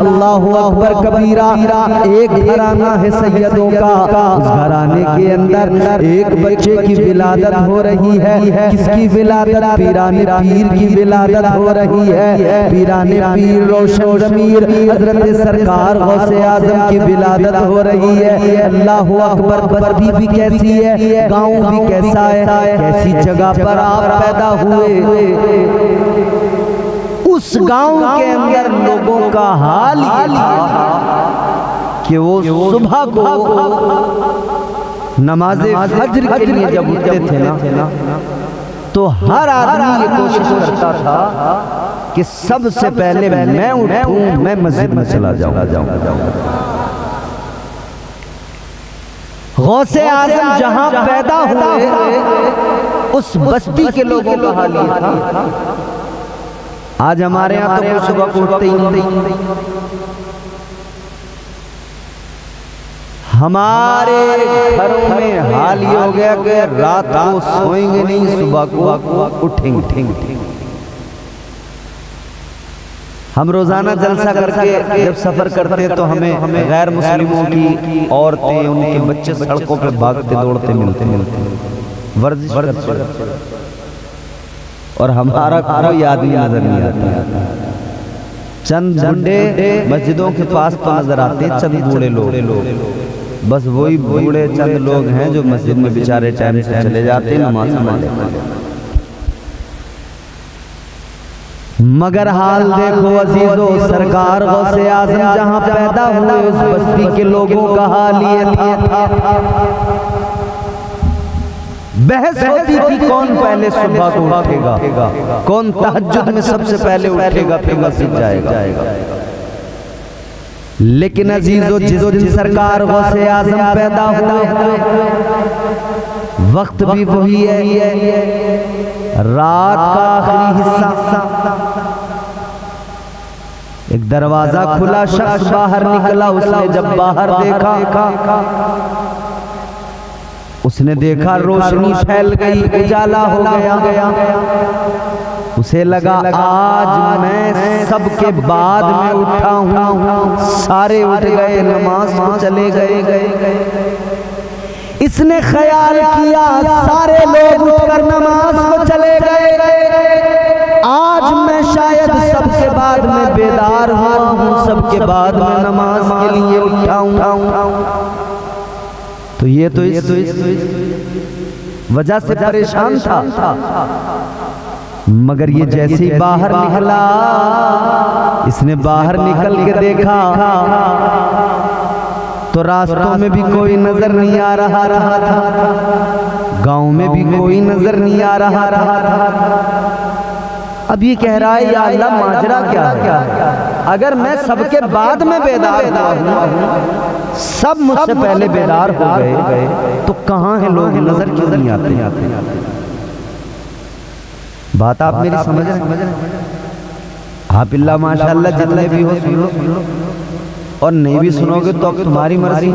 अल्लाहु अकबर कबीरा। एक घराना है सैयदों का, उस घराने के अंदर एक बच्चे की विलादत हो रही है। किसकी विलादत? पीराने पीर की विलादत हो रही है। पीराने पीर रोशन ज़मीर हजरत सरकार गौसे आजम की विलादत हो रही है। अल्लाहु अकबर। बस्ती भी कैसी है, गाँव भी कैसा है, कैसी जगह पर आप पैदा हुए। उस गांव के अंदर लोगों का हाल ये था कि वो सुबह को नमाज़े फज्र के लिए जब उठते थे ना, तो हर आदमी ये कोशिश करता था कि सबसे पहले मैं उठूं, मैं मस्जिद में चला जाऊं। गौसे आज़म जहां पैदा हुए उस बस्ती के लोगों का हाल ये था। आज हमारे यहाँ तो कोई सुबह को उठते ही नहीं। हमारे घरों में हाल ये हो गया कि रात को सोएंगे नहीं, सुबह को उठेंगे। हम रोजाना जलसा करके जब सफर करते तो हमें गैर मुस्लिमों की औरतें, उनके बच्चे सड़कों पे भागते दौड़ते मिलते वर्जिश करते, और हमारा कोई आदमी नजर नहीं आता। चंद बूढ़े मस्जिदों के पास तो नजर आते, चंद बूढ़े लोग, बस वही बूढ़े चंद लोग हैं जो मस्जिद में बेचारे टाइम से चले जाते नमाज पढ़ने। मगर हाल देखो अजीजों, सरकार गौसे आज़म जहां पैदा हुए उस बस्ती के लोगों का हाल ये था। बहस होती थी कौन पहले सुबह को उठेगा, कौन तहज्जुद में सबसे पहले उठेगा फिर मस्जिद जाएगा। लेकिन अजीजों, जिस दिन सरकार गौसे आज़म पैदा हुए वक्त भी वही है, रात का आखिरी हिस्सा। एक दरवाजा खुला, शख्स बाहर निकला। उसने जब बाहर देखा, उसने देखा रोशनी फैल गई, उजाला हो गया। उसे लगा आज मैं सबके बाद में उठा हूँ। सारे उठ गए, नमाज को चले गए। इसने ख्याल किया सारे लोग उठकर नमाज को चले गए, आज मैं शायद सबके बाद में बेदार हुआ हूँ, सबके बाद में नमाज के लिए उठा हूँ। तो ये तो इस वजह से परेशान था। मगर ये जैसे ही बाहर निकला, इसने बाहर निकल के देखा तो रास्तों में भी कोई नजर नहीं आ रहा था, गांव में भी कोई नजर नहीं आ रहा था। अब ये कह रहा है या अल्लाह माजरा क्या है, अगर मैं सबके बाद में बेदार हुआ हूँ, सब मुझसे पहले बेदार हो गए, तो कहाँ है लोग, नजर क्यों नहीं आते। बात आप मेरी समझ रहे हैं? आप इल्ला माशाअल्लाह जितने भी हो सुन लो, और नहीं भी सुनोगे तो अब तुम्हारी मर्जी।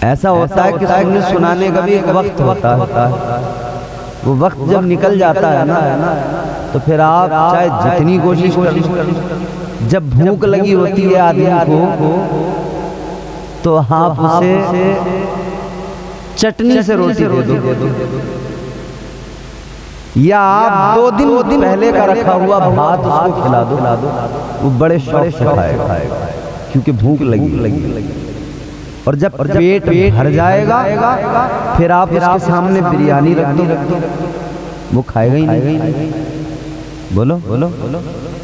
ऐसा होता है कि सुनने सुनाने का भी एक वक्त होता है। वो वक्त जब निकल जाता है ना, तो फिर आप चाहे जितनी कोशिश कर, जब भूख लगी होती है आदमी को, तो आप उसे चटनी से रोटी दे दो, या आप 2 दिन पहले का रखा हुआ भात उसको खिला दो, वो बड़े शौक से खाएगा, क्योंकि भूख लगी। और जब पेट भर जाएगा फिर आप उसके सामने बिरयानी रख दो, वो खाएगा ही नहीं। बोलो।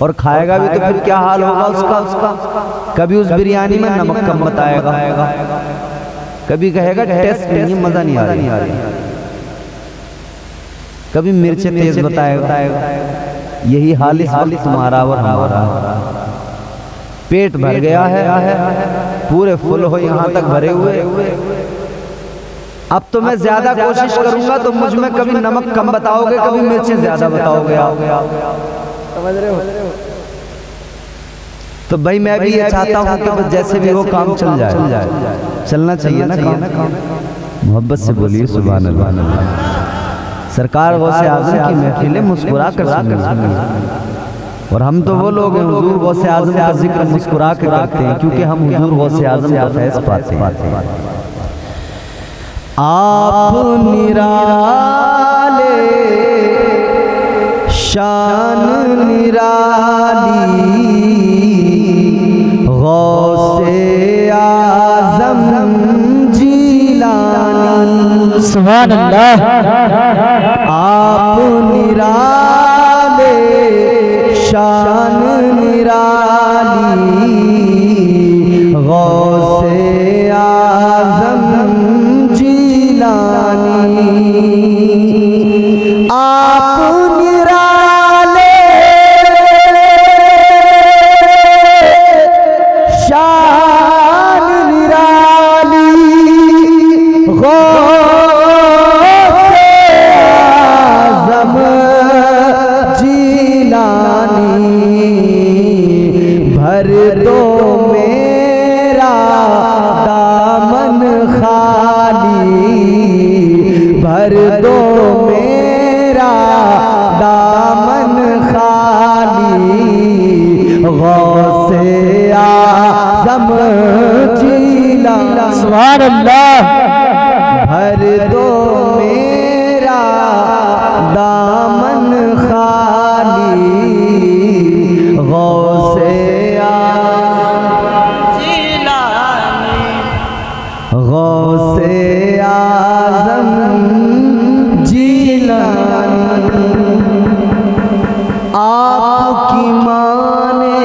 और खाएगा भी तो फिर क्या हाल होगा उसका। कभी उस बिरयानी में नमक कम बताएगा, कभी कहेगा टेस्ट नहीं, मजा नहीं आ रही, कभी मिर्चें तेज बताएगा। यही हाल तुम्हारा और हमारा। पेट भर गया है, पूरे फुल हो यहाँ तक भरे हुए। अब तो मैं ज्यादा कोशिश करूंगा तो मुझ में कभी नमक कम बताओगे, कभी मिर्चें ज्यादा बताओगे। समझ रहे हो? तो भाई मैं भी ये चाहता हूँ कि जैसे भी वो काम चल जाए, चलना चाहिए ना काम। मोहब्बत से बोलिए सुभान अल्लाह। सरकार गौसे आज़म की महफिलें मुस्कुरा कर सुनिए, और हम तो वो लोग हैं हुजूर गौसे आज़म का जिक्र मुस्कुरा के करते हैं, क्योंकि हम हुजूर गौसे आज़म का फैज़ पाते हैं। आप निराले शान निराली गौसे आज़म जीलानी। सुभान अल्लाह। आप निराले शान निराली गौसे आज़म जीलानी। आप निराले शान निराली गौसे आज़म जीलानी। भर दो मेरा दामन खाली, भर दो मेरा दामन खाली गौसे आज़म जीलानी। सुभान अल्लाह। भर दो मेरा दामन खाली गौसे गौसे आज़म जीलानी। आपकी माँ ने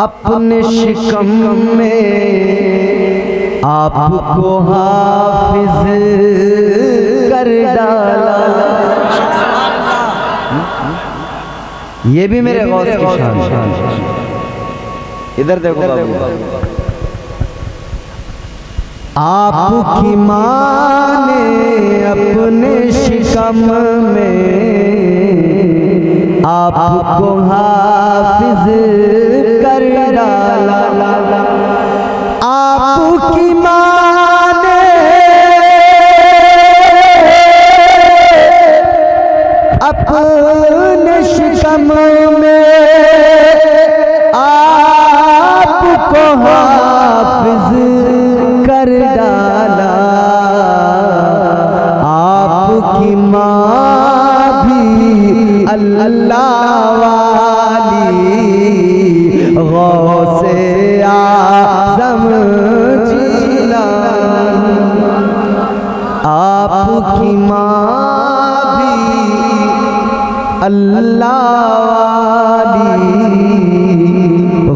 अपने शिकम में आपको हाफिज कर डाला। ये भी मेरे गौस की शान। इधर देखो बाबू। आपकी माँ ने अपने शिकम में आपको हाफिज कर डाला। आपकी माँ ने अपने शिकम में आपको हाफिज कर डाला। आपकी माँ भी अल्लाह वाली गौसे आज़म जीलानी। आपकी माँ भी अल्लाह वाली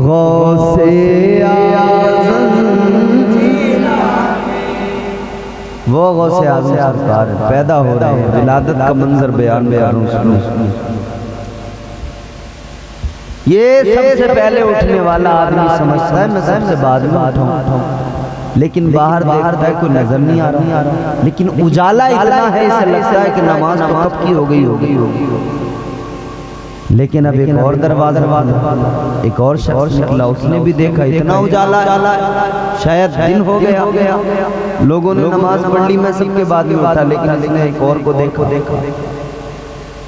गौसे वो गौसे आज़म सरकार पैदा हो रहे हैं। विलादत का मंजर बयान करूं सुनो। ये सबसे पहले उठने वाला आदमी समझता है मैं सबसे बाद में उठाऊं, लेकिन बाहर देखता है कोई नजर नहीं आ रहा, लेकिन उजाला इतना है इसे लगता है कि नमाज तो कब की हो गई होगी। लेकिन अब एक और दरवाजा, एक और शख्स निकला, उसने भी देखा इतना उजाला शायद दिन हो गया। लोगों ने नमाज पढ़ ली, मैं सबके बाद में उठा, लेकिन इसने एक और को देखा।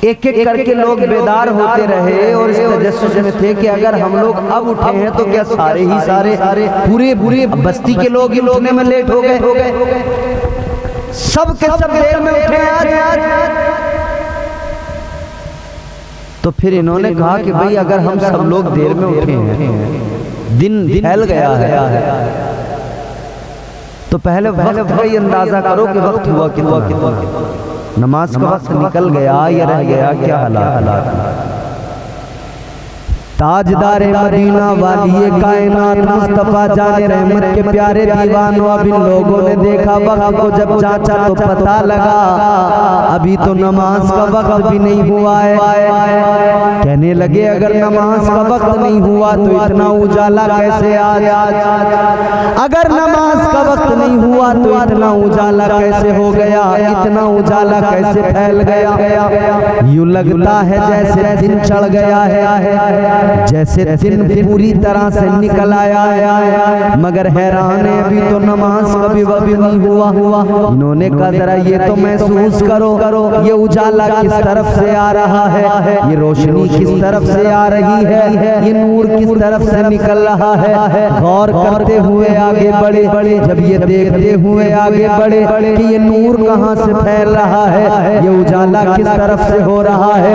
एक एक करके लोग बेदार होते रहे और इस तजस्सुस में थे कि अगर हम लोग अब उठे हैं तो क्या सारे ही सारे पूरे बस्ती के लोग ही उठने में लेट हो गए। सब के सब देर में उठे आज। तो फिर इन्होंने कहा कि भाई अगर हम सब लोग देर में उठे हैं, दिन फैल गया है, तो पहले वक्त का ही अंदाजा करो कि वक्त हुआ कितना। नमाज का वक्त निकल गया या रह गया, क्या हालात। ताजदारे मदीना वाली कायनात मुस्तफा जाने रहमत के प्यारे दीवानों, अब इन लोगों ने देखा वक्त को, जब जांचा तो पता लगा अभी तो नमाज का वक्त भी नहीं हुआ है। कहने लगे अगर नमाज का वक्त नहीं हुआ तो इतना उजाला कैसे आज, अगर नमाज का वक्त नहीं हुआ तो इतना उजाला कैसे हो गया, इतना उजाला कैसे फैल गया। यूं लगता है जैसे दिन चढ़ गया है, जैसे दिन पूरी तरह से निकल आया है, मगर हैरान है अभी तो नमाज का भी वक्त नहीं हुआ। इन्होंने कहा जरा ये तो महसूस करो, ये उजाला किस तरफ से आ रहा है, ये रोशनी किस तरफ से आ रही है, ये नूर किस तरफ से निकल रहा है। गौर करते हुए आगे बढ़े, जब ये देखते हुए आगे बढ़े कि ये नूर कहाँ से फैल रहा है, ये उजाला किस तरफ से हो रहा है।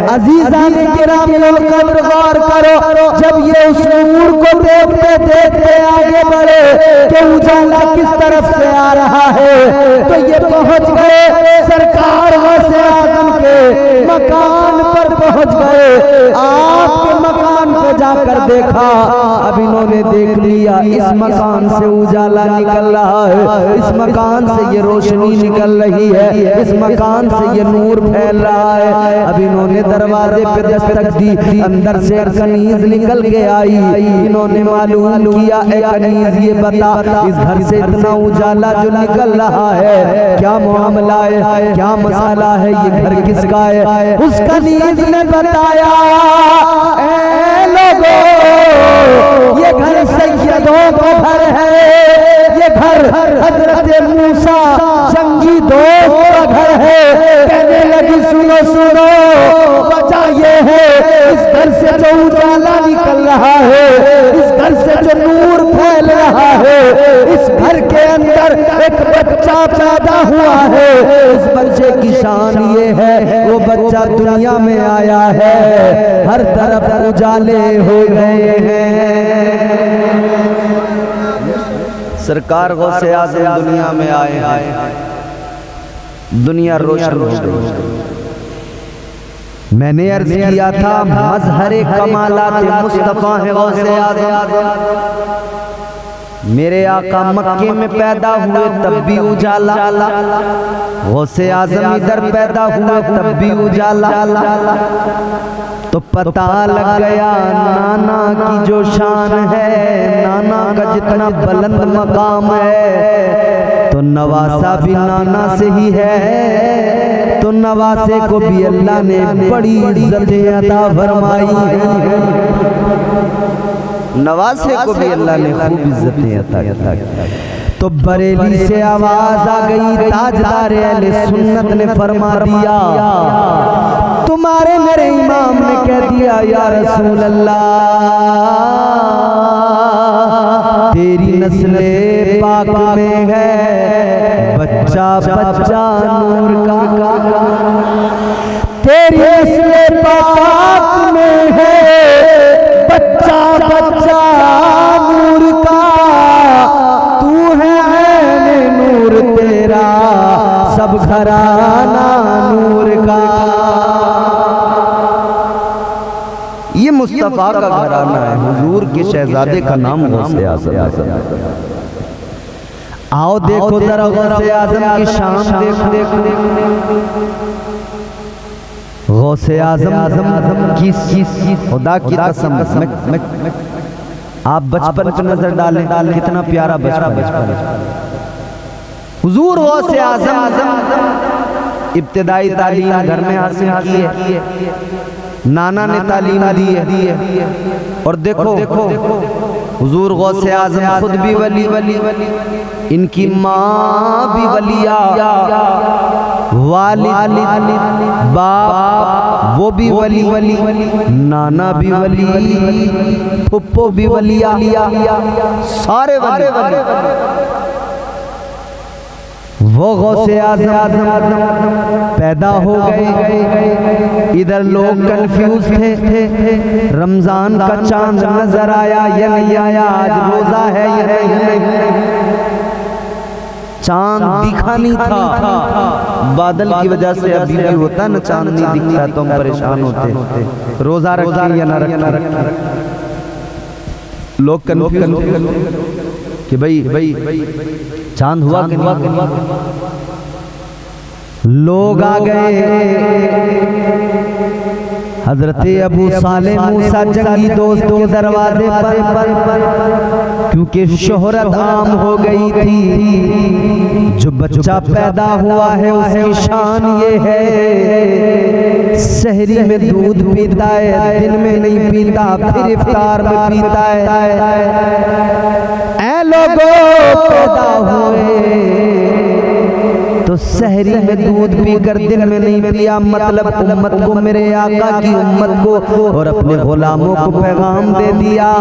अजीज़ाने किराम कद्र गौर करो, जब ये उस नूर को देखते देखते आगे बढ़े कि उजाला किस तरफ से आ रहा है, तो ये पहुंच गए सरकार गौसे आज़म के मकान पर पहुंच गए। आपके मकान पे जाकर देखा, अब इन्होंने देख लिया इस मकान से उजाला निकल रहा है, इस मकान से ये रोशनी निकल रही है, इस मकान से ये नूर फैल रहा है। अब इन्होंने दरवाजे पे दस्तक दी, अंदर से कनीज निकल के आई। इन्होंने मालूम किया ए कनीज ये बता इस घर से इतना उजाला जो निकल रहा है क्या मामला है, क्या मसला है, ये घर किसका है। उस कनीज ने बताया ए लोगों ये घर सैयदों का घर है, ये घर हजरत मूसा जंगी दोस्त का घर है। कहने लगी सुनो सुनो, वजह ये है इस घर से जो उजाला निकल रहा है, इस घर से जो नूर फैल रहा है, इस घर के अंदर एक बच्चा पैदा हुआ है। इस बच्चे की शान ये है वो बच्चा दुनिया में आया है, हर तरफ उजाले हो गए हैं। सरकार गौसे आज़म दुनिया में आए हैं, दुनिया रोशन हो गई। मैंने अर्ज किया था मजहरे कमालात मुस्तफा है गौसे आज़म। मेरे आका मक्के में पैदा हुए तब भी उजाला, गौसे आज़म इधर पैदा हुए तब भी उजाला। तो पता लग गया नाना की जो शान है, नाना का जितना बुलंद मकाम है, तो नवासा भी नाना से ही है। तो नवासे को भी अल्लाह ने बड़ी इज्जतें अता फरमाई, नवासे को भी अल्लाह ने खूब इज्जतें अता की। तो बरेली से आवाज आ गई, ताजदार अहले सुन्नत ने फरमा दिया, तुम्हारे मेरे इमाम ने कह दिया या रसूल अल्लाह तेरी नस्ले पाक में है बच्चा बच्चा नूर का, तेरी नस्ले पाक में है बच्चा बच्चा नूर का, तू है ऐन नूर तेरा सब घराना नूर का। ये मुस्तफा का घराना है, हुजूर के शहजादे का नाम गौसे आज़म। आओ देखो जरा गौसे आज़म की शान देखो, गौसे आज़म की खुदा की कसम, आप बचपन पर नजर डालें कितना प्यारा बचपन। हुजूर गौसे आज़म इब्तिदाई तालीम घर में हासिल की है, नाना ने तालीम दी है। और देखो हुजूर गौसे आज़म खुद भी वली, इनकी माँ भी वलिया, वालिद बाप वो भी वली, नाना भी वली, फुप्पो भी वलिया, सारे वली। वो गौसे आज़म पैदा हो गए, इधर लोग कंफ्यूज थे, रमजान का चांद नजर आया या नहीं आया, आज रोजा है या नहीं, चांद दिखा नहीं था, बादल की वजह से अभी भी होता ना चांद नहीं दिखता तो हम परेशान होते, रोजा रखें या ना रखें। लोग कंफ्यूज कि भाई चांद हुआ कि नहीं। लोग आ गए हजरत अबू सालेह मूसा जंगी दोस्त के दरवाजे पर, क्योंकि शोहरत आम हो गई थी, जो बच्चा पैदा हुआ है उसकी शान ये है, सहरी में दूध पीता है, दिन में नहीं पीता, फिर इफ्तार में पीता है। ऐ लोगों पैदा हुए तो सहरी में दूध पीकर दिन में नहीं पिया, मतलब उम्मत को, मेरे आका की उम्मत को और अपने गुलामों को पैगाम दे दिया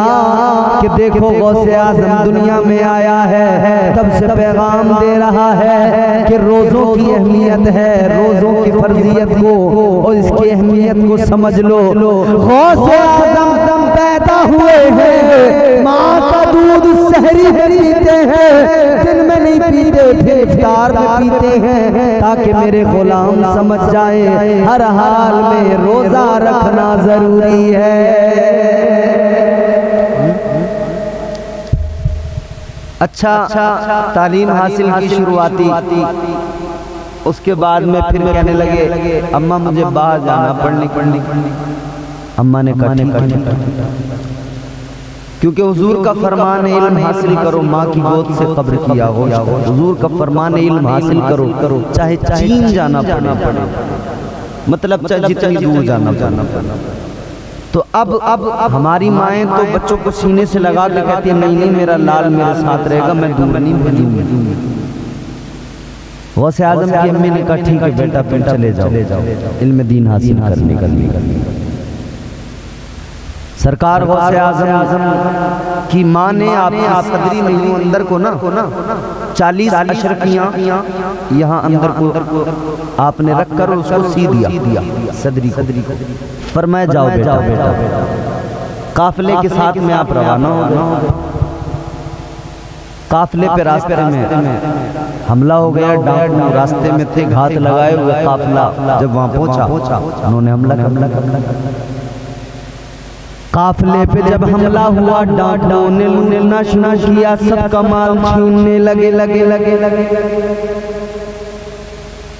कि देखो गौसे आज़म दुनिया में आया है, तब से पैगाम दे रहा है कि रोज़ों की अहमियत है, रोज़ों की फर्जियत को और इसकी अहमियत को समझ लो। गौसे आज़म पैदा हुए हैं, माँ का दूध सहरी में पीते हैं, दिन में नहीं पीते, फिर इफ्तार में पीते हैं, ताकि मेरे गुलाम समझ जाए हर हाल में रोजा रखना जरूरी है। अच्छा तालीम हासिल की शुरुआती, उसके बाद में फिर कहने लगे अम्मा मुझे बाहर जाना पढ़ने। अम्मा ने कहा ठीक है, क्योंकि हुजूर का फरमान है इल्म हासिल करो, माँ की गोद से कब्र किया हो। हुजूर का फरमान है इल्म हासिल करो चाहे चीन जाना पड़े, मतलब चाहे जितनी दूर जाना पड़े। तो अब हमारी माएँ तो बच्चों को सीने से लगा के कहती है नहीं मेरा लाल मेरे साथ रहेगा, मैं दूर नहीं भेजूंगी। गौसे आज़म की अम्मी ने कहा ठीक है बेटा तुम चले जाओ इल्म दीन हासिल करने के लिए। सरकार गौसे आज़म की माँ ने आप सदरी नहीं अंदर को ना 40 अशरफियाँ यहाँ अंदर को आपने रख कर उसको सी दिया सदरी को, फरमाया जाओ बेटा काफिले के साथ में आप रवाना हो। काफिले पे रास्ते में हमला हो गया, डाकू रास्ते में थे, घात लगाए हुए काफिला जब वहाँ पहुँचा उन्होंने हमला काफिले पे जब हमला हुआ, डाकुओं ने लूटना शुरू किया, सबका माल छीनने लगे।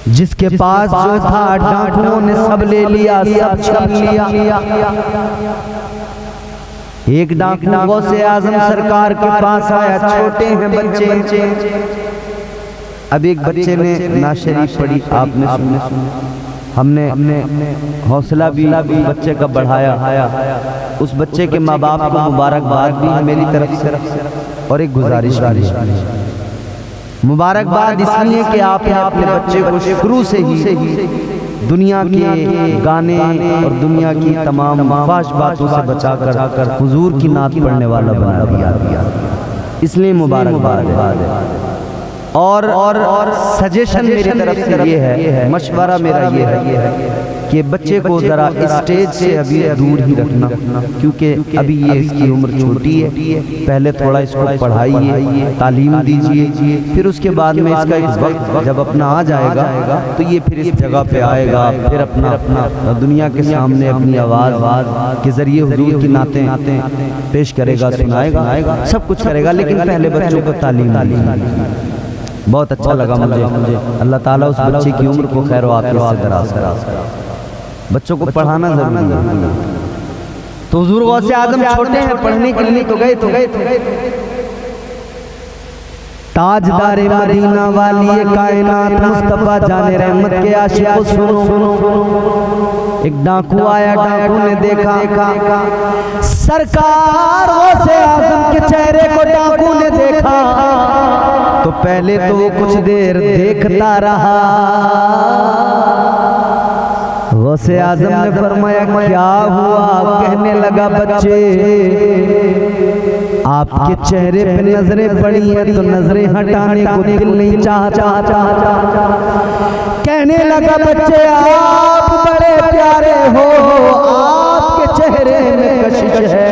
जिसके पास जो था डाकुओं ने सब ले लिया, सब छीन लिया। एक डाकू गौसे आज़म सरकार के पास आया, छोटे हैं बच्चे। अब एक बच्चे ने नाशरीफ पढ़ी, आपने सुना, हमने हौसला भी उस बच्चे का बढ़ाया। उस बच्चे के माँ बाप को मुबारकबाद भी है मेरी तरफ से, और एक गुजारिश भी। मुबारकबाद इसलिए कि आपने अपने बच्चे को शुरू से ही दुनिया के गाने और दुनिया की तमाम फाश बातों से बचाकर हुजूर की नात पढ़ने वाला बना दिया, इसलिए मुबारकबाद है। और सजेशन मेरी तरफ से ये है, मशवरा मेरा ये है कि बच्चे को ज़रा स्टेज से अभी दूर ही रखना, क्योंकि अभी ये इसकी उम्र छोटी है। पहले थोड़ा इसको पढ़ाइए, तालीम दीजिए, फिर उसके बाद में इसका एक वक्त जब अपना आ जाएगा तो ये फिर इस जगह पे आएगा, फिर अपना दुनिया के सामने अपनी आवाज़ के ज़रिए हुजूर की नातें पेश करेगा, सुनाएगा, सब कुछ करेगा, लेकिन पहले बच्चों को तालीम दीजिए। बहुत अच्छा लगा मुझे, अल्लाह ताला उस बच्चे की उम्र को खैर आफियत से दराज करे। बच्चों को पढ़ाना जरूरी है। तो हुजूर गौसे आज़म छोटे हैं, पढ़ने के लिए तो गए। ताजदारे मदीना वाली कायनात मुस्तफा जाने रहमत के आशिक सुनो। एक डाकू आया, डाकू ने देखा सरकार गौसे आज़म के चेहरे को, डाकू ने देखा तो पहले तो वो कुछ देर देखता रहा। गौसे आज़म ने फरमाया क्या हुआ? कहने लगा बच्चे आपके चेहरे पे नजरें पड़ी हैं तो नजरें हटाने को दिल नहीं चाहता। कहने लगा बच्चे आप बड़े प्यारे हो, आपके चेहरे में कशिश है।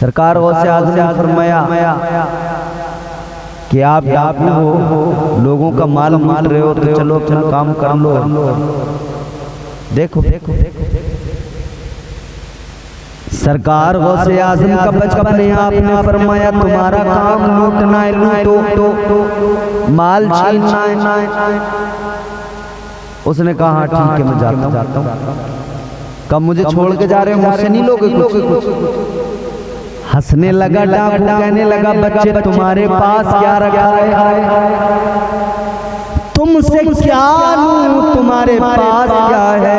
सरकार गौसे आज़म ने फरमाया कि आप डाकू हो, लोगों का माल माल रहे हो, तो चलो अपना काम कर लो। देखो सरकार गौसे आज़म का बचपन है, आपने फरमाया तुम्हारा काम लूटना है, लूटो, माल छीनना है। उसने कहा हाँ ठीक है मैं जाता हूँ। कब मुझे छोड़ के जा रहे हो, मुझसे नहीं लोगे कुछ। हंसने लगा डाकू, कहने लगा बच्चे तुम्हारे पास क्या रखा है, तुमसे क्या लूं, तुम्हारे पास क्या है।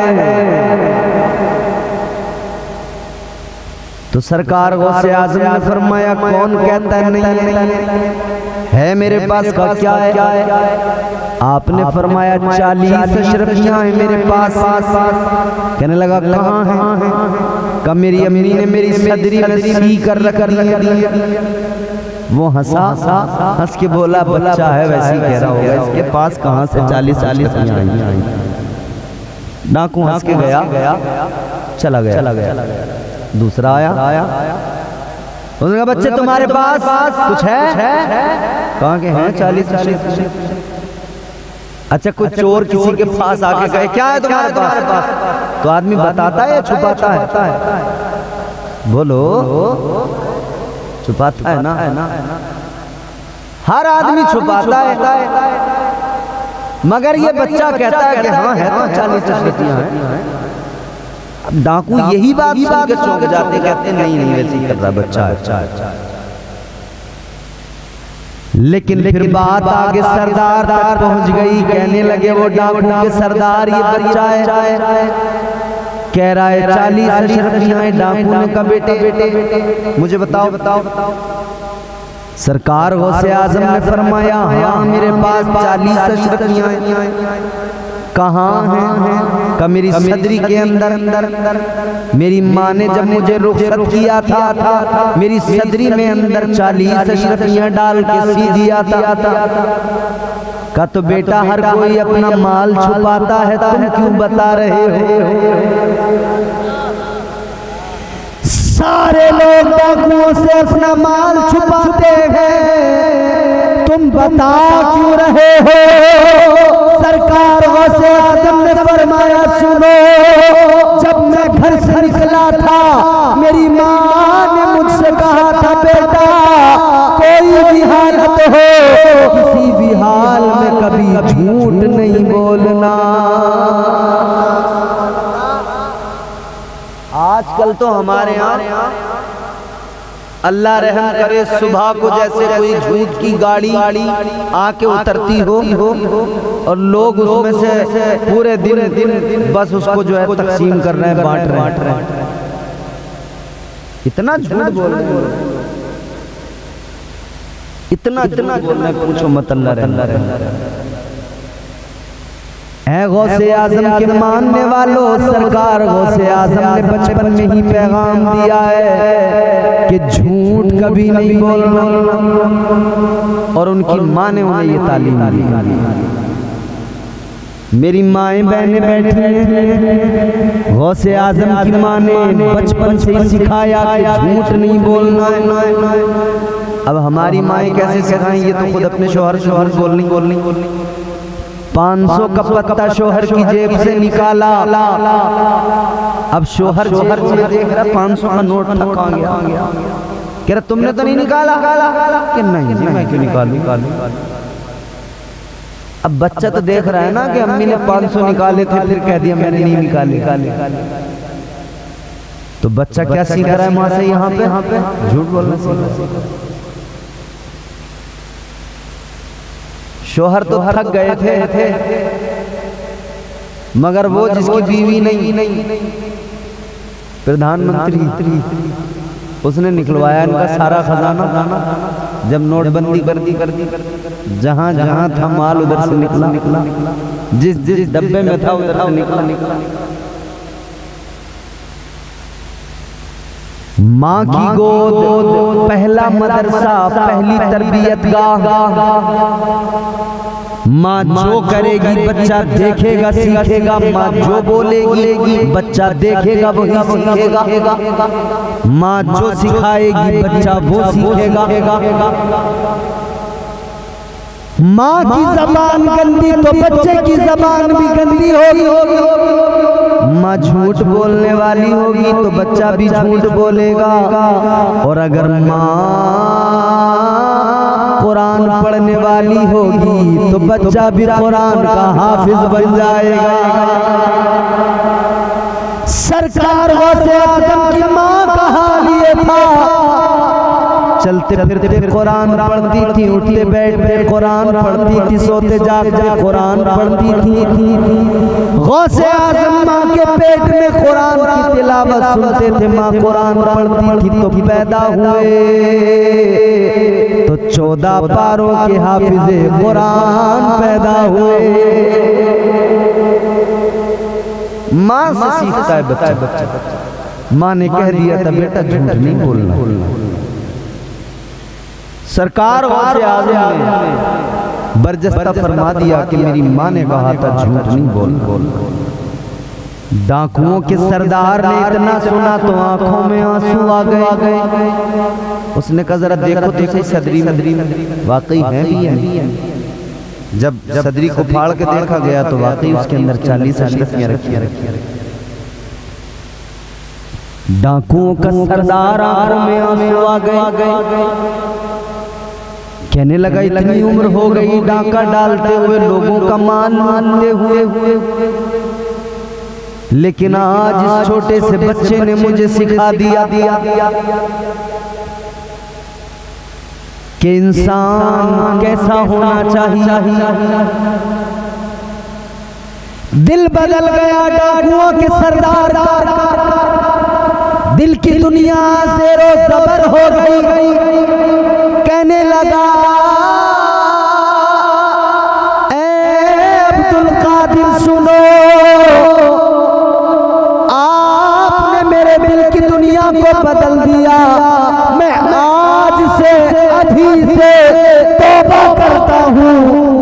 तो सरकार गौसे आज़म ने फरमाया कौन कहता है नहीं है मेरे पास का क्या है। आपने फरमाया 40 अशरफियां हैं मेरे पास। कहने लगा कहाँ है। कहा मेरी अम्मी ने मेरी सदरी में सी कर रख दी। वो हंसा, हंस के बोला बच्चा है वैसे कह रहा होगा, इसके पास कहाँ से 40 अशरफियां आई। डाकू हंस के गया, चला गया। दूसरा आया, उसने कहा बच्चे तुम्हारे पास कुछ है। कहाँ के हैं 40। अच्छा कोई चोर किसी के पास आके कहे क्या है तुम्हारे पास, तो आदमी बताता है या छुपाता है? बोलो, छुपाता है ना। हर आदमी छुपाता है, मगर ये बच्चा कहता है कि हाँ है तो 40 अशरफियां हैं। अब डाकू यही बात सुन के चौंक जाते, कहते नहीं वैसे ही कर रहा बच्चा है। लेकिन फिर बात आगे सरदार तक पहुंच गई। कहने लगे वो डाकू के सरदार ये बच्चा है, कह रहा है 40 अशरफियां हैं। डाकू ने कहा बेटे मुझे बताओ। सरकार गौसे आज़म ने फरमाया हाँ मेरे पास 40 अशरफियां हैं। कहाँ हैं? का मेरी सदरी के अंदर। मेरी माँ ने जब मुझे रुखसत किया था मेरी सदरी में अंदर 40 अशरफियां डाल के सी दिया था। का तो बेटा हर कोई अपना माल छुपाता है, तुम क्यों बता रहे हो? सारे लोग डाकुओं से अपना माल छुपाते हैं, तुम बता क्यों रहे हो? सरकार गौसे आज़म ने फरमाया सुनो, जब मैं घर से निकला था मेरी माँ ने मुझसे कहा था बेटा कोई भी हालत हो किसी भी हाल में कभी झूठ नहीं बोलना। आजकल तो हमारे यहाँ अल्लाह रहम करे सुबह को जैसे कोई झूठ की गाड़ी आके उतरती हो और लोग उसमें से पूरे दिन बस उसको जो है तकसीम कर रहे हैं, बांट रहे हैं। इतना झूठ बोल रहे हैं, इतना बोल रहे हैं, पूछो मत। अल्लाह रहम है गौसे आज़म के मानने वालों, सरकार गौसे आज़म ने बचपन में ही पैगाम दिया है कि झूठ कभी नहीं बोलना, और उनकी माँ ने उन्हें ये तालीम दी। मेरी माएँ बहनें बैठी हैं, गौसे आज़म की माँ ने बचपन से ही सिखाया कि झूठ नहीं बोलना है। अब हमारी माएँ कैसे सिखाएं? ये तो खुद अपने शोहर बोलनी 500 का पत्ता शोहर की जेब से निकाला। अब शोहर देख रहा 500 का नोट था, कहाँ गया? कह रहा तुमने तो नहीं निकाला? कि नहीं मैं क्यों निकालूं? अब बच्चा तो देख रहा है ना कि अम्मी ने 500 निकाले थे, फिर कह दिया मैंने नहीं निकाले। तो बच्चा क्या सीख रहा है माँ से? यहाँ पे झूठ बोलना सीख। शोहर तो थक गए थे, मगर वो जिसकी बीवी नहीं, प्रधानमंत्री, उसने निकलवाया इनका सारा खजाना। जब नोटबंदी कर दी, जहां था माल उधर से निकला, जिस डब्बे में था उधर से निकला। माँ की गोद पहला मदरसा, पहली तरबियतगाह। माँ जो करेगी बच्चा देखेगा सीखेगा, माँ जो बोलेगी बच्चा देखेगा वही सीखेगा, माँ जो सिखाएगी बच्चा वो सीखेगा। माँ की जबान गंदी तो बच्चे की जबान भी गंदी होगी। माँ झूठ बोलने वाली होगी तो बच्चा भी झूठ बोलेगा। और अगर माँ कुरान पढ़ने वाली होगी तो बच्चा भी कुरान का हाफिज बन जाएगा। सरकार गौसे आजम की माँ का हाल ये था, चलते फिरते कुरान पढ़ती थी, उठते बैठते कुरान पढ़ती थी, सोते जागते कुरान पढ़ती थी। गौसे आजम माँ के पेट में कुरान की तिलावत सुनते थे, माँ कुरान पढ़ती थी तो पैदा हुए तो 14 पारों के हाफिज़े कुरान पैदा हुए। माँ से सीखता है बच्चा। माँ ने कह दिया था बेटा झूठ नहीं बोलना। सरकार गौसे आज़म ने बरजस्ता फरमा दिया कि मेरी माँ ने कहा था झूठ नहीं बोल। डाकुओं के सरदार ने इतना सुना तो आंखों में आंसू आ गए। उसने कहा जरा देखो तो सही सदरी में वाकई है भी है। जब सदरी को फाड़ के देखा गया तो वाकई उसके अंदर 40 अशरफियां रखी। डाकुओं का सरदार आंखों में आंसू आ गए। कहने लगा इतनी उम्र हो गई डाका डालते हुए, लोगों का माल मानते हुए, लेकिन आज इस छोटे से बच्चे ने मुझे सिखा दिया कि इंसान कैसा होना चाहिए। दिल बदल गया डाकुओं के सरदार का, दिल की दुनिया ज़ेरो ज़बर हो गई। कहने लगा अब्दुल कादिर सुनो, आपने मेरे दिल की दुनिया को बदल दिया। मैं आज से अभी से तौबा करता हूँ,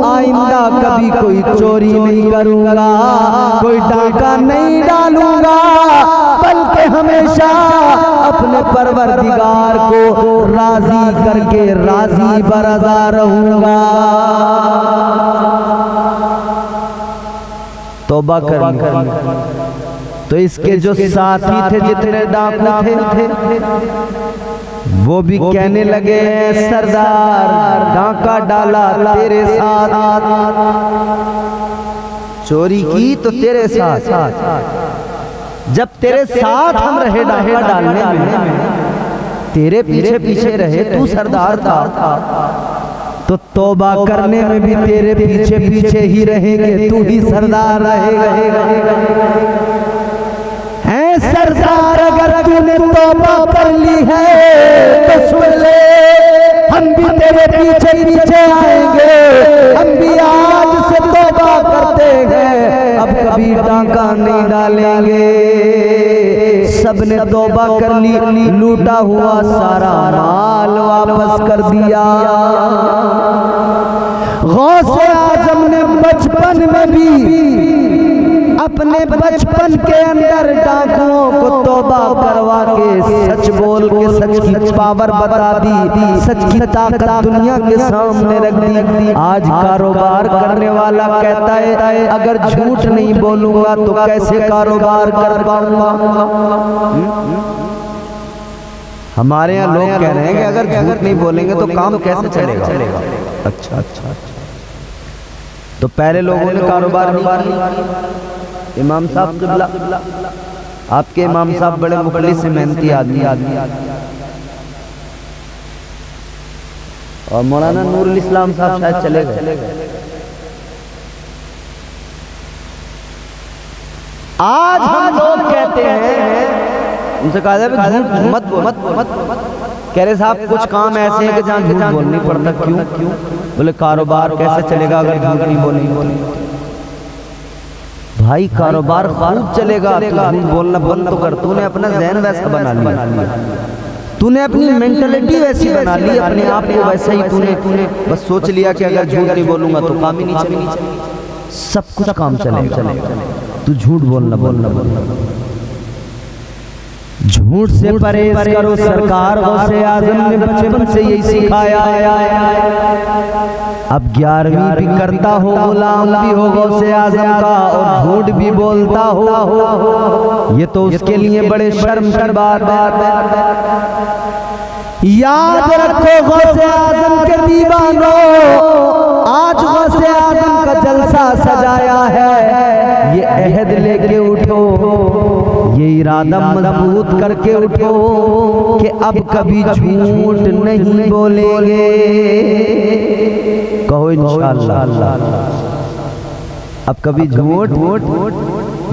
आइंदा कभी कोई चोरी नहीं करूँगा, कोई डाका नहीं डालूंगा, बल्कि हमेशा अपने परवरदिगार को राजी करके राजी बरज़ा रहूंगा। तौबा करनी। तो इसके जो साथी थे जितने डाकू थे वो भी कहने लगे सरदार डाका डाला तेरे साथ, चोरी की तो तेरे साथ, जब तेरे साथ हम रहे डाका डालने में, तेरे पीछे पीछे रहे, तू सरदार था, तो तौबा करने में भी तेरे पीछे पीछे ही रहेंगे, तू ही सरदार रहेगा। सरदार अगर तूने तौबा कर ली है तो सुन ले, हम भी तेरे पीछे पीछे आएंगे, हम भी आज से तौबा करते हैं, अब कभी डाका नहीं डालेंगे। सबने तौबा कर ली, लूटा हुआ सारा माल वापस कर दिया। गौसे आज़म ने बचपन में भी अपने बचपन के अंदर डाकुओं को तौबा करवा के सच बोल के सच की पावर बता दी, सच की ताकत दुनिया के सामने रख दी। आज कारोबार करने वाला कहता है अगर झूठ नहीं बोलूंगा तो कैसे कारोबार कर पाऊंगा। हमारे यहाँ लोग कह रहे हैं कि अगर झूठ नहीं बोलेंगे तो काम कैसे चलेगा। अच्छा, तो पहले लोगों ने कारोबार नहीं किया। इमाम साहब क़िबला, आपके इमाम साहब बड़े मुखलिस से मेहनती आदमी, और मौलाना नूरुल इस्लाम साहब शायद चले गए। आज हम लोग कहते हैं, उनसे कहा जाए झूठ मत कह रहे साहब कुछ काम ऐसे हैं कि जहाँ झूठ बोलनी पड़ता। क्यों? बोले कारोबार कैसे चलेगा अगर झूठ नहीं बोलेंगे। भाई कारोबार खूब चलेगा तो झूठ बोलना बंद तो कर। तूने अपना ज़हन वैसा बना लिया, तूने अपनी मेंटलिटी वैसी बना ली, अपने आप को वैसा ही तूने बस सोच लिया कि अगर झूठ नहीं बोलूंगा तो काम ही नहीं चलेगा। सब कुछ काम चलेगा, तू झूठ बोलना। झूठ से परहेज करो। सरकार गौसे आज़म ने बचपन से यही सिखाया। अब 11वीं भी करता हो, गुलाम भी हो गौसे आज़म का और झूठ भी बोलता हो, ये तो उसके लिए बड़े शर्म की बात है। याद रखो गौसे आजम के दीवानों, आज गौसे आजम का जलसा सजाया है। ये अहद लेके उठो, ये इरादा मजबूत करके उठो कि अब कभी झूठ नहीं बोलेंगे। कहो इंशाअल्लाह अब कभी झूठ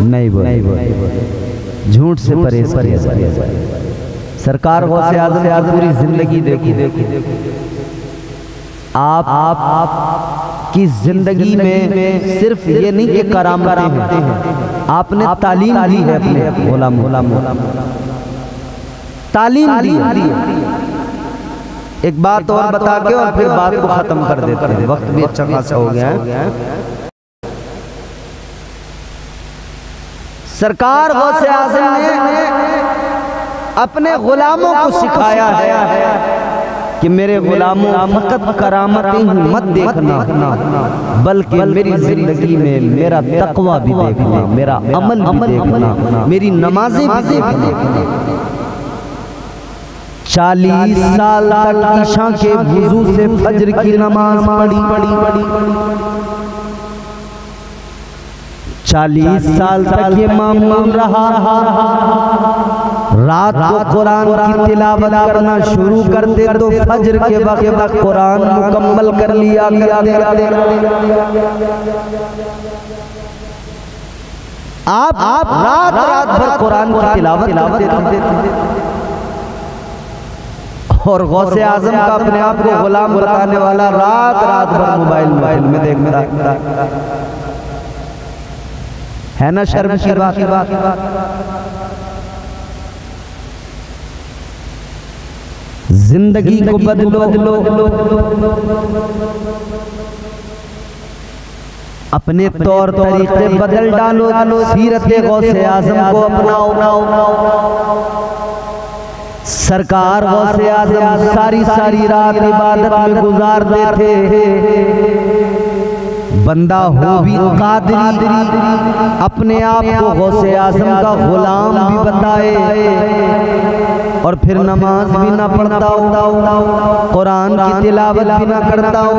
नहीं बोलेंगे। झूठ से परहेज करिए। सरकार गौसे आजम की पूरी जिंदगी देखी। आप की जिंदगी में सिर्फ ये नहीं कि करामतें हैं, आपने तालीम दी है अपने गुलाम तालीम दी। एक बात और बता के और फिर बात को खत्म कर देते हैं, वक्त भी अच्छा खासा हो गया है। सरकार गौसे आजम ने अपने गुलामों को सिखाया है कि मेरे गुलामों फकत करामतें ही मत देखना, बल्कि मेरी जिंदगी में मेरा तकवा भी देखना, मेरा अमल भी देखना, मेरी नमाजें भी देखना। 40 साल तक ईशा के वुजू से फजर की नमाज पढ़ी। 40 साल तक ये मामूल रहा। रात को कुरान की तिलावत करना शुरू करते तो फजर के वक्त तक कुरान मुकम्मल कर लिया करते। आप रात भर कुरान की तिलावत करते और गौसे आजम का अपने आप को गुलाम बताने वाला रात भर मोबाइल में देखता है ना। शर्म की बात। जिंदगी को बदलो, अपने तौर तरीके बदल डालो, सीरत गौसे आजम को अपनाओ। सरकार गौसे आजम सारी रात इबादत में गुजारते थे। बंदा हो भी कादरी, अपने आप को गौसे आजम का गुलाम भी बताए और फिर नमाज भी ना पढ़ता हो, कुरान की तिलावत भी ना करता हो,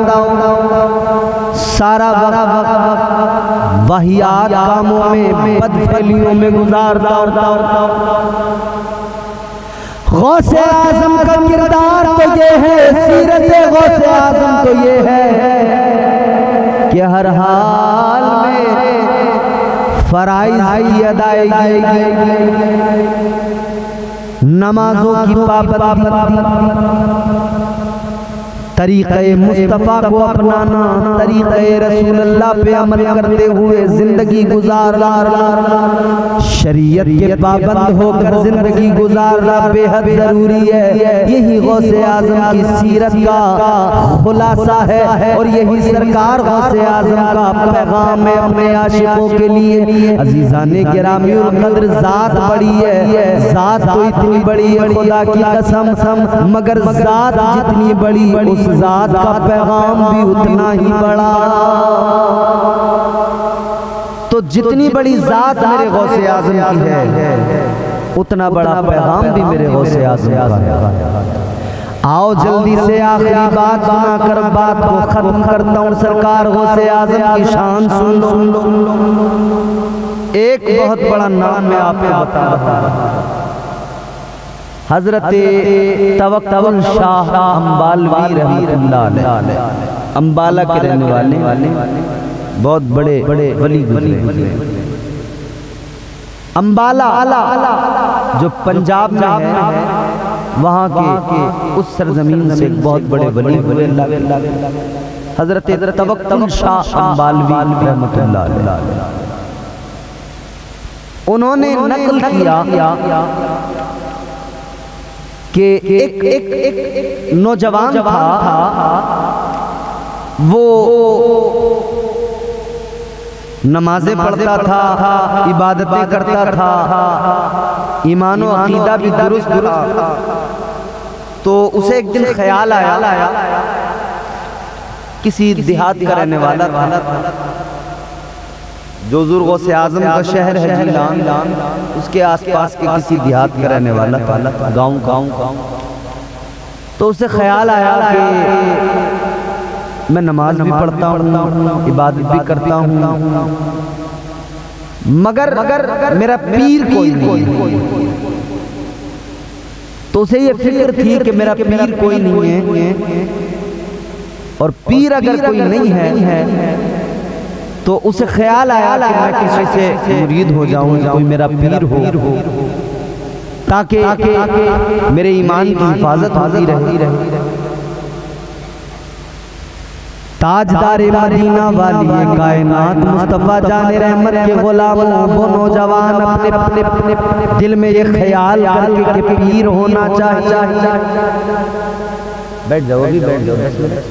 सारा वक्त वाहियात कामों में, बदफैलियों में गुजारता हो। गौसे आजम का किरदार तो ये है, सीरत गौसे आजम तो ये है कि हर हाल में फराइज़ की अदायगी, नमाजों की पाबंदी, तरीक़े मुस्तफ़ा को अपनाना, तरीक़े रसूलुल्लाह पे अमल करते हुए जिंदगी गुजारना, शरीयत के पाबंद होकर जिंदगी गुजारना बेहद जरूरी है। यही गौसे आजम की सीरत का खुलासा है और यही सरकार गौसे आजम का पैगाम है अपने आशिकों के लिए। अजीज़ाने गिरामीउल क़द्र ज़ात बड़ी है, ज़ात तो इतनी बड़ी है खुदा की कसम, मगर ज़ात जितनी बड़ी उस ज़ात का पैगाम भी उतना ही बड़ा। तो जितनी बड़ी ज़ात मेरे गौसे आज़म की है, उतना बड़ा पैगाम भी मेरे गौसे आज़म का है। आओ जल्दी से आखिरी बात सुनाकर बात को खत्म करता हूँ। सरकार गौसे आज़म की शान सुन लो। एक बहुत बड़ा नाम मैं आप बता हजरत तवक्कुल शाह अम्बालवी रहमतुल्लाह अलैह, अम्बाला के रहने वाले बहुत बड़े वली गुजरे। अम्बाला जो पंजाब में है, वहाँ के उस सरजमीन से बहुत बड़े वली हजरत तवक्कुल शाह अम्बालवी रहमतुल्लाह अलैह, उन्होंने नकल किया कि एक नौजवान था, वो नमाजें पढ़ता था, इबादतें करता था, ईमान और अकीदा भी दुरुस्त था। तो उसे एक दिन ख्याल आया, किसी देहात का रहने वाला था, जो हुज़ूर गौसे आज़म का शहर है जीलान, उसके आसपास के किसी देहात का रहने वाला था, गाँव। तो उसे ख्याल आया कि मैं नमाज भी पढ़ता हूँ, इबादत भी करता हूँ, मगर मेरा पीर कोई नहीं। तो उसे ये फिक्र थी कि मेरा पीर कोई नहीं है, और पीर अगर कोई नहीं है तो उसे ख्याल आया कि मैं किसी से मुरीद हो जाऊं, कोई मेरा पीर हो, ताकि मेरे ईमान की हिफाजत होती रहे। ताजदारे मदीना वाली कायनात मुस्तफा जाने रहमत के गुलामों, वो नौजवान अपने दिल में ये ख्याल करके कि पीर होना चाहिए। बैठ जाओ, अभी बैठ जाओ, 10 मिनट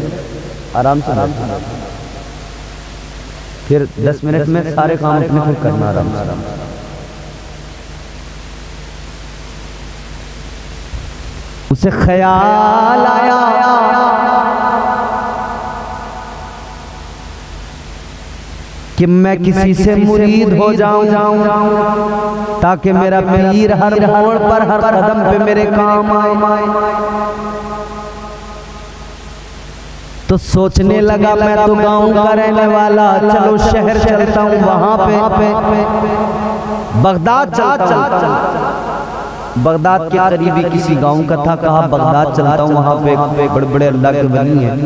आराम से, फिर 10 मिनट में सारे काम अपने खुद करना आराम से। उसे ख्याल आया कि मैं किसी से मुरीद हो जाऊं, ताकि मेरा पीर हर मोड़ पर, हर कदम पे मेरे काम आए। तो सोचने लगा मैं तो गांव का रहने वाला, चलो शहर चलता हूँ, वहां पे बगदाद चलता हूँ। बगदाद के करीबी किसी गांव का था, कहा बगदाद चलता हूँ, वहां पे बड़े बड़े अल्लाह के वली हैं,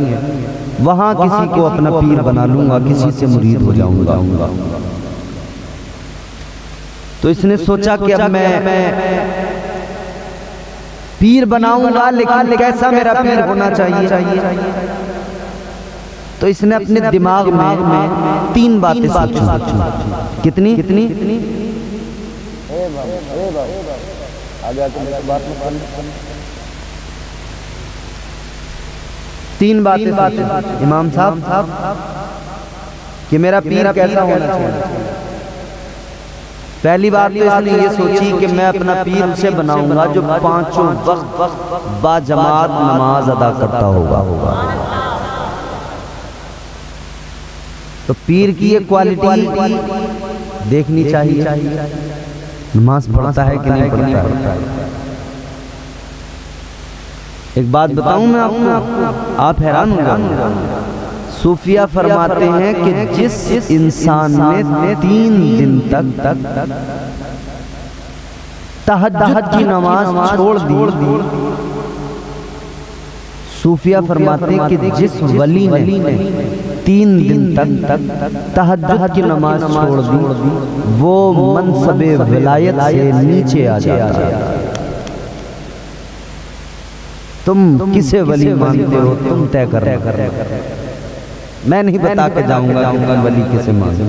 वहां किसी को अपना पीर बना लूंगा, किसी से मुरीद हो जाऊंगा। तो इसने सोचा कि अब मैं पीर बनाऊंगा, लेकिन कैसा मेरा पीर होना चाहिए। तो इसने अपने दिमाग में 3 बातें सोची। कितनी? आगे आके मेरी बात में 3 बातें इमाम साहब कि मेरा पीर कैसा होना चाहिए। पहली बात तो इसने ये सोची कि मैं अपना पीर उसे बनाऊंगा जो 5 वक्त बाजमात नमाज अदा करता होगा। तो पीर की ये क्वालिटी देखनी चाहिए, नमाज पढ़ता है कि नहीं पढ़ता है। एक बात बताऊं मैं आपको, आप हैरान होंगे। सूफिया फरमाते हैं कि जिस इंसान ने 3 दिन तक तहज्जुद की नमाज छोड़ दी, सूफिया फरमाते हैं कि जिस वली ने 3 दिन तक तहज्जुद की नमाज छोड़ दी, वो मनसबे विलायत से नीचे आ जाता है। तुम किसे वली मानते हो, तुम तय कर। मैं नहीं बता के जाऊंगा कि वली किसे मानते।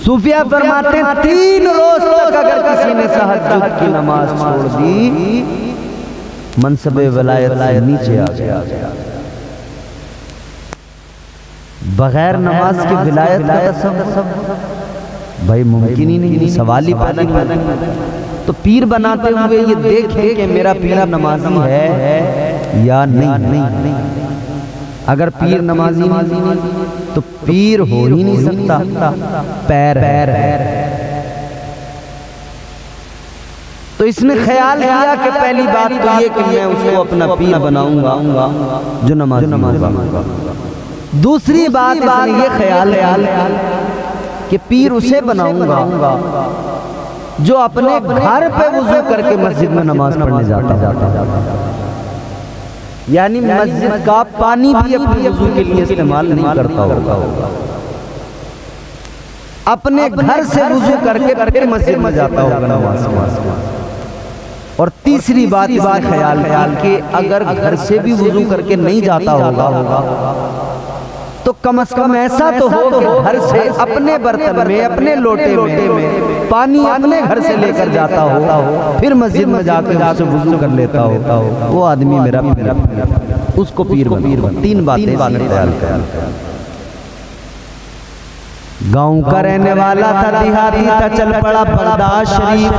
सूफिया फरमाते 3 रोज तक अगर किसी ने तहज्जुद की नमाज छोड़ दी, मनसबे विलायत से नीचे आ गया। बगैर नमाज की विलायत का सब भाई मुमकिन ही नहीं, सवाल ही पैदा नहीं। तो पीर बनाते हुए ये देखें कि मेरा पीर नमाजी है या नहीं। अगर पीर नमाजी नहीं तो पीर हो ही नहीं सकता, पैर है। तो इसने ख्याल किया कि पहली बात तो ये कि मैं उसको अपना पीर बनाऊंगा जो नमाज। दूसरी बात इसने ये ख्याल कि पीर उसे बनाऊंगा जो अपने घर पे वुजू करके मस्जिद में नमाज पढ़ने जाता, यानी मस्जिद का पानी भी अपने वुजू के लिए इस्तेमाल नहीं करता होगा, अपने घर से वुजू करके फिर मस्जिद में जाता होगा नमाज। और तीसरी बात इसने ख्याल कि अगर घर से भी वुजू करके नहीं जाता होगा तो कम से कम ऐसा तो हो कि घर से अपने बर्तन में, अपने लोटे में पानी अपने घर से लेकर जाता हो, फिर मस्जिद में जाकर उससे वुजू कर लेता हो, वो आदमी मेरा पीर, उसको पीर बना। 3 बातें ख्याल कर। गांव का रहने वाला था, देहाती था, चल पड़ा बगदाद शरीफ।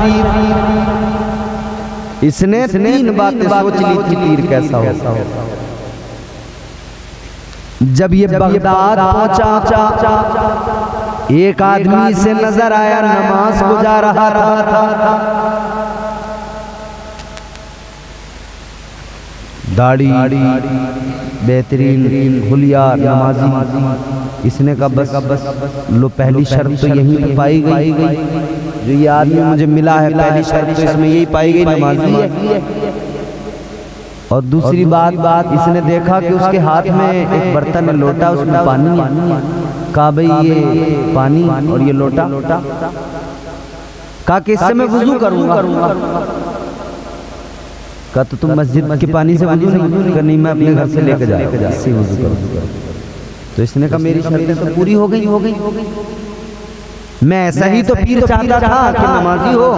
इसने 3 बातें सोच ली थी पीर कैसा होगा। जब ये बगदाद पहुंचा, एक आदमी से नजर आया, नमाज गुजार रहा था। दाढ़ी, बेहतरीन, हुलियार, नमाजी। इसने कहा बस लो, पहली शर्त तो यहीं पे पाई गई, जो ये आदमी मुझे मिला है पहली शर्त तो इसमें यही पाई गई, नमाजी है। और दूसरी बात इसने देखा कि उसके हाथ में एक बर्तन है, लोटा, उसमें पानी है। कहा भाई ये पानी और ये लोटा, कहा कि इससे मैं वुजू करूंगा। कहा तो तुम मस्जिद के पानी से वुजू नहीं, मैं अपने घर से लेके जाऊंगा, इससे वुजू करूंगा। तो इसने कहा मेरी शर्तें तो पूरी हो गई। मैं ऐसा ही तो पीर चाहता था कि नमाजी हो,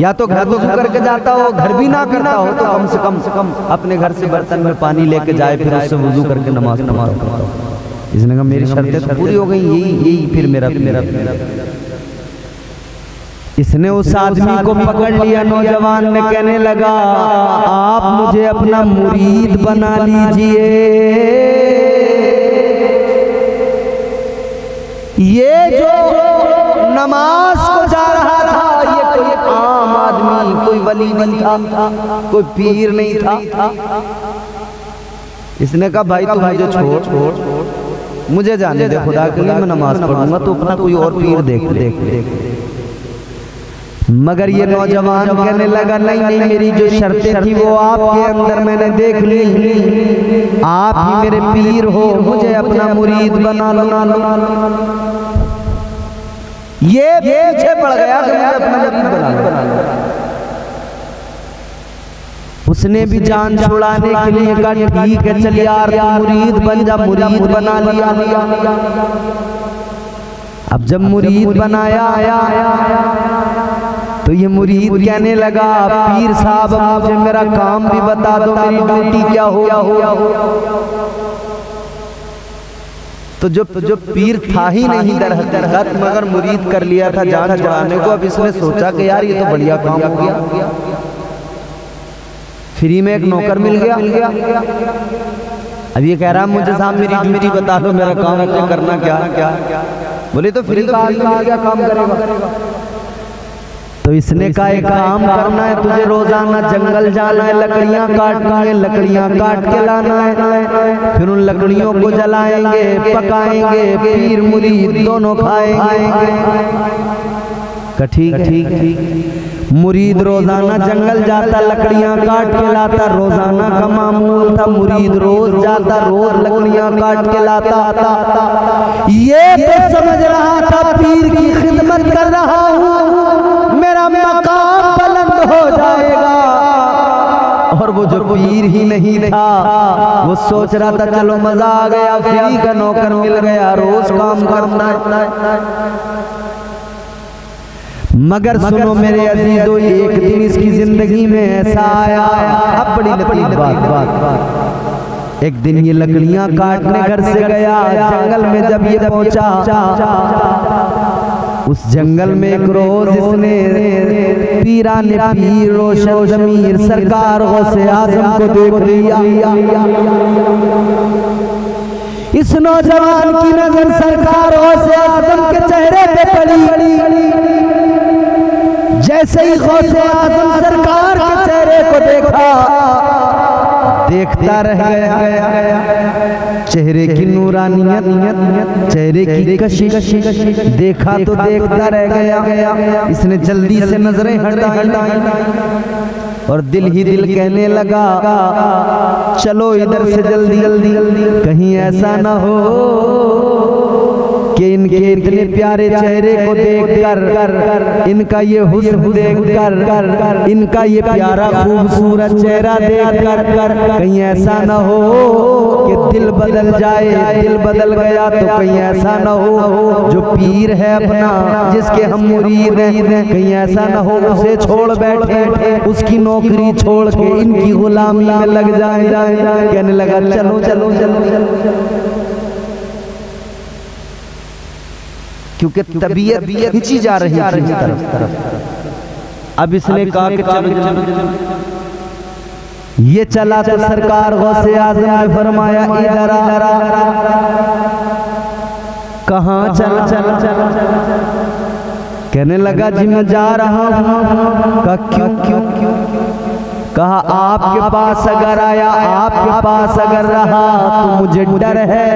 या तो घर वुजू करके जाता हो, घर भी ना करता हो तो कम से कम अपने घर से बर्तन में पानी लेके जाए, फिर उससे वुजू करके नमाज पढ़ता। इसने कहा मेरी शर्तें तो पूरी हो गई, यही फिर मेरा। इसने उस आदमी को पकड़ लिया, नौजवान ने कहने लगा आप मुझे अपना मुरीद बना लीजिए। ये जो नमाज को जा रहा था ये कोई आम आदमी, कोई वली नहीं था, कोई पीर नहीं था। इसने कहा भाई तू मुझे छोड़, मुझे जाने दे, खुदा के लिए मैं नमाज पढ़ूंगा, तो अपना कोई और पीर देख। मगर ये नौजवान कहने लगा नहीं, मेरी जो शर्तें थी वो आपके अंदर मैंने देख ली, आप ही मेरे पीर हो, मुझे अपना मुरीद बना लो। ये पीछे पड़ गया कि मुझे अपना मुरीद बना लो। उसने भी जान छुड़ाने के लिए कहा ठीक है चल यार मुरीद बन जा, मुरीद बना लिया। अब जब मुरीद बनाया तो ये मुरीद कहने लगा पीर साहब मुझे मेरा काम भी बता दो, मेरी ड्यूटी क्या हो। तो जो पीर था ही नहीं दर हकीकत, मगर मुरीद कर लिया था जान छुड़ाने को। अब इसने सोचा कि यार ये तो बढ़िया काम हो गया, फ्री में एक नौकर मिल गया। अब ये कह रहा मुझे साहब मेरी ड्यूटी बता दो, मेरा काम करना क्या। बोले तो फ्री का आ गया, काम करेगा। तो इसने कहा एक काम करना है, तुझे रोजाना जंगल जाना है, लकड़ियां काटना है, लकड़ियां काट के लाना है, फिर उन लकड़ियों को जलाएंगे, पकाएंगे, पीर मुरीद दोनों खाएंगे। ठीक। मुरीद रोजाना जंगल जाता, लकड़ियां काट के लाता, रोजाना का मामूल था। मुरीद रोज जाता, रोज लकड़ियां काट के लाता। ये तो समझ रहा था पीर की खिदमत कर रहा हूँ, मेरा मकाम बुलंद हो जाएगा। और वो जो पीर ही नहीं था वो सोच रहा था चलो मजा आ गया, फ्री का नौकर मिल गया, रोज काम करना। मगर सुनो मेरे अजीजों, एक दिन इसकी जिंदगी में ऐसा आया, अब बड़ी लतीफ बात। एक दिन ये लकड़ियां काटने घर से गया, जंगल में जब ये पहुंचा, उस जंगल में एक रोज इसने पीराने पीर रोशन ज़मीर सरकार गौसे आज़म को देख लिया। इस नौजवान की नजर सरकार गौसे आज़म के चेहरे पे पड़ी। जैसे ही गौसे आज़म सरकार के चेहरे को देखा, देखता रह गया। चेहरे की नूरानियत, चेहरे की कशिश देखा तो देखता रह गया। इसने जल्दी से नजरें हटाई और दिल ही दिल कहने लगा चलो इधर से जल्दी, कहीं ऐसा ना हो कि इनके इतने प्यारे चेहरे को देखकर, इनका ये हुस्न देखकर, इनका ये प्यारा खूबसूरत चेहरा देखकर कहीं ऐसा न हो कि दिल बदल जाए। दिल बदल गया तो कहीं ऐसा न हो जो पीर है अपना, जिसके हम मुरीद हैं, कहीं ऐसा न हो उसे छोड़ बैठे, उसकी नौकरी छोड़ के इनकी गुलामी में लग जाए। कहने लगा चलो चलो चलो, क्योंकि तबीयत खींची जा रही है इस तरफ। अब इसने कहा कि चलो, ये चला तो सरकार गौसे आज़म ने फरमाया इधर आ। कहाँ चला? कहने लगा जी मैं जा रहा हूँ। का क्यों? कहा आपके पास अगर आया, आपके पास अगर रहा तो मुझे डर है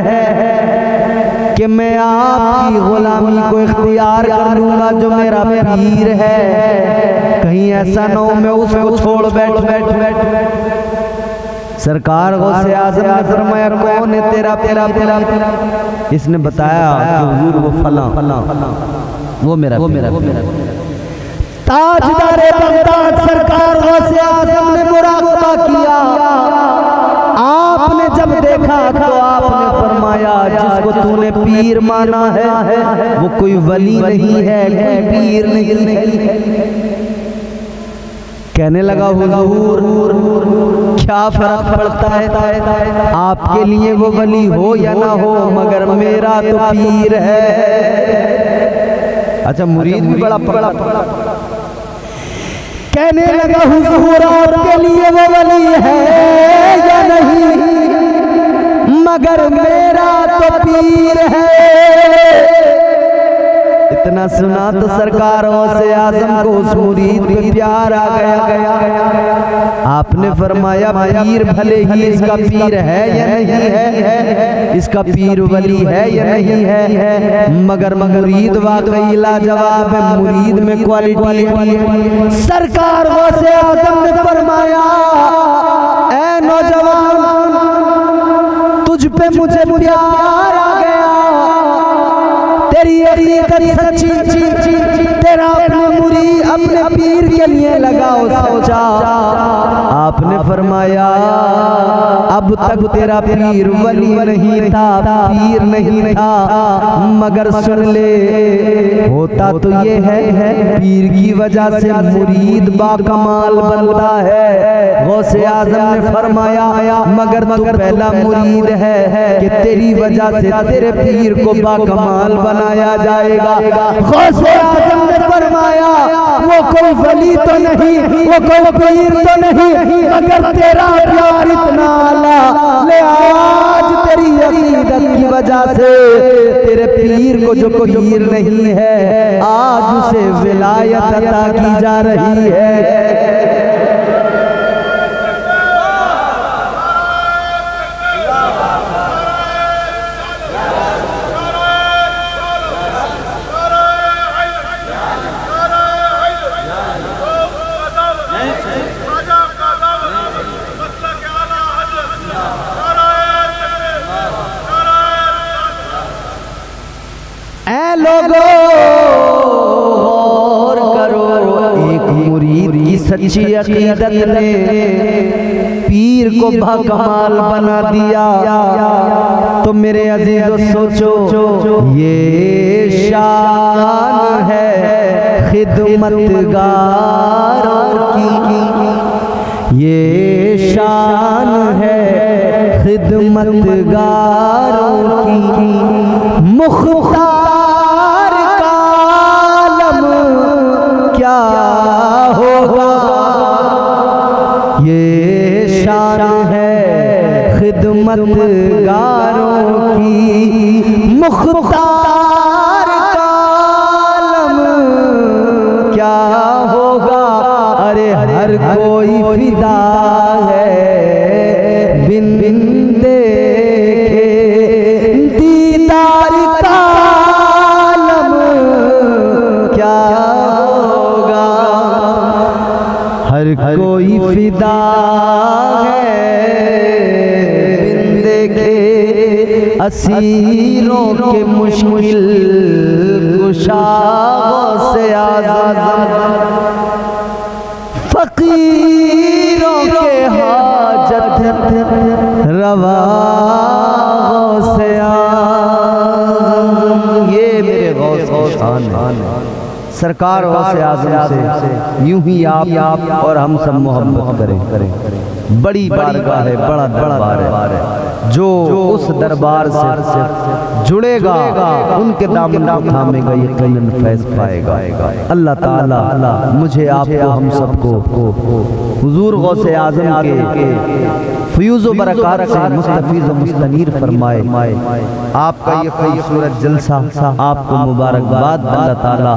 कि मैं आपकी गुलामी को इख्तियार कर लूंगा जो मेरा पीर है। कहीं ऐसा न हो मैं उसको छोड़ बैठ। सरकार गौसे आज़म ने फरमाया कौन है तेरा तेरा तेरा? इसने बताया कि हुजूर वो फला वो मेरा ताजदारे बगदाद सरकार गौसे आज़म ने मुराक़बा किया। आपने जब देखा तो आपने फरमाया जिसको तूने पीर माना है वो कोई वली नहीं है, कोई पीर नहीं। कहने लगा हुजूर क्या फर्क पड़ता है आपके लिए वो वली हो या ना हो, मगर मेरा तो पीर है। अच्छा मुरीद भी बड़ा कहने लगा हुजूर आपके लिए वो वली है या नहीं, मगर मेरा तो पीर है। इतना सुना तो सरकार गौसे आज़म को उस मुरीद पे प्यार आ गया। आपने फरमाया पीर भले ही इसका पीर है या नहीं है, इसका पीर वली है या नहीं है, मगर मुरीद वाकई लाजवाब है, मुरीद में क्वालिटी है। सरकार गौसे आज़म ने फरमाया ऐ नौजवान तुझ पे मुझे प्यार आ गया, तेरी अक़ीदत सच्ची, तेरा अपने मुरीद अपने पीर के लिए लगाओ सच्चा। आपने फरमाया अब तक तेरा पीर वली नहीं था, पीर नहीं था, मगर सुन ले होता तो ये है पीर की वजह से मुरीद बाकमाल बनता है। गौसे आज़म ने फरमाया मगर तू पहला मुरीद है कि तेरी वजह से तेरे पीर को बाकमाल बनाया जाएगा। गौसे आज़म ने फरमाया वो कोई वली तो नहीं, वो कोई पीर तो नहीं, मगर तेरा प्यार इतना आला ले आज तेरी अक़ीदत की वजह से तेरे पीर को जो पीर नहीं है आज उसे विलायत अता की जा रही है। गौर करो एक मुरीद की सच्ची अक़ीदत ने पीर को बाकमाल बना दिया। तो मेरे अजीज़ों सोचो ये शान है खिदमतगारों की, ये शान है खिदमतगारों की। मुख्तार का आलम क्या होगा, ये शान है खिदमतगारों की। मुख्तार का आलम क्या होगा, अरे हर कोई फिदा है बिन बिन देखे दीदार का आलम क्या होगा। हर कोई फिदा है बिन देखे असीरों के मुश्किल कुशाओं से आज़ाद, फकीरों के हाजत रवा से ये मेरे गौस शान है। सरकार गौसे आज़म से यूं ही आप और हम सब मोहब्बत करें। बड़ी बारगाह है, बड़ा दरबार है, जो उस दरबार से जुड़ेगा उनके दामन को थामेगा यकीनन फैज़ पाएगा। अल्लाह ताला मुझे आपको हम सबको हुजूर गौसे आज़म के फ़यूज़ व बरक़ात से मुस्तफ़ीज़ व मुस्तनीर फरमाए। आपका ये खूबसूरत जलसा आपको मुबारकबाद। अल्लाह ताला